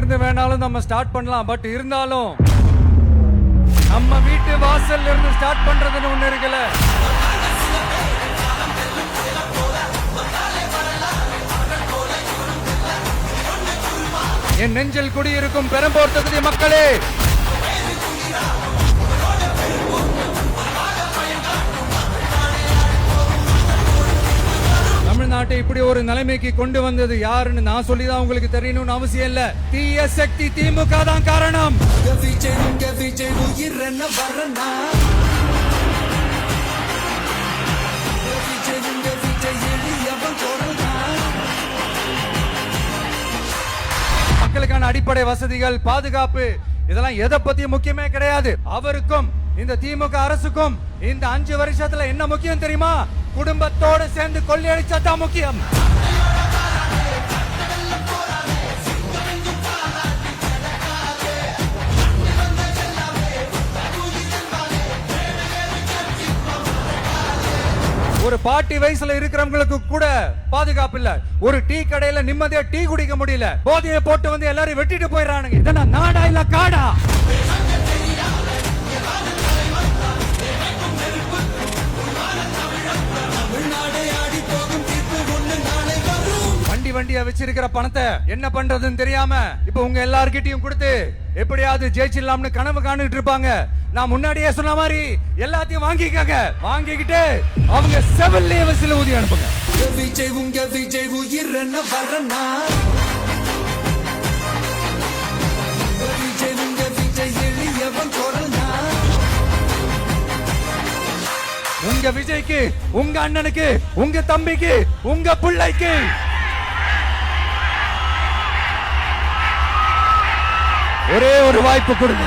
இருந்து வேணாலும் நம்ம ஸ்டார்ட் பண்ணலாம். பட் இருந்தாலும் நம்ம வீட்டு வாசல்ல இருந்து ஸ்டார்ட் பண்றதுன்னு ஒண்ணு இருக்குல்ல. என் நெஞ்சில் குடியிருக்கும் பெரம்பூர் தொகுதி மக்களே, தமிழ்நாட்டை இப்படி ஒரு நிலைமைக்கு கொண்டு வந்தது யாருன்னு நான் சொல்லிதான் உங்களுக்கு தெரியணும்னு அவசியம் இல்ல. தீய சக்தி திமுக தான் காரணம். மக்களுக்கான அடிப்படை வசதிகள், பாதுகாப்பு, இதெல்லாம் எதை பத்தி முக்கியமே கிடையாது. அவருக்கும் இந்த திமுக அரசுக்கும் இந்த 5 வருஷத்துல என்ன முக்கியம் தெரியுமா? குடும்பத்தோடு சேர்ந்து கொள்ளையடிச்சா தான் முக்கியம். ஒரு பாட்டி வயசுல இருக்கிறவங்களுக்கு கூட பாதுகாப்பு இல்ல. ஒரு டீ கடையில நிம்மதியா டீ குடிக்க முடியல. போதையை போட்டு வந்து எல்லாரும் வெட்டிட்டு போயிடறானுங்க. இதெல்லாம் நாடா இல்ல காடா? வண்டியா வச்சிருக்கிற பணத்தை என்ன பண்றதுன்னு தெரியாம இப்ப உங்க எல்லார்கிட்டயும் கொடுத்து எப்படியாவது ஜெயிச்சிடலாம்னு கனவு காணிட்டு இருப்பாங்க. நான் முன்னாடியே சொன்ன மாதிரி எல்லாத்தையும் வாங்கிக்கங்க. வாங்கிக்கிட்டு அவங்க செவல்லே வசில ஊதி அனுப்புங்க. விஜய் உங்க விஜய் உயிரன வரனா, விஜய் உங்க விஜய் எளியவன் கொரனா. உங்க விஜய்க்கு, உங்க அண்ணனுக்கு, உங்க தம்பிக்கு, உங்க பிள்ளைக்கு ஒரே ஒரு வாய்ப்பு கொடுங்க.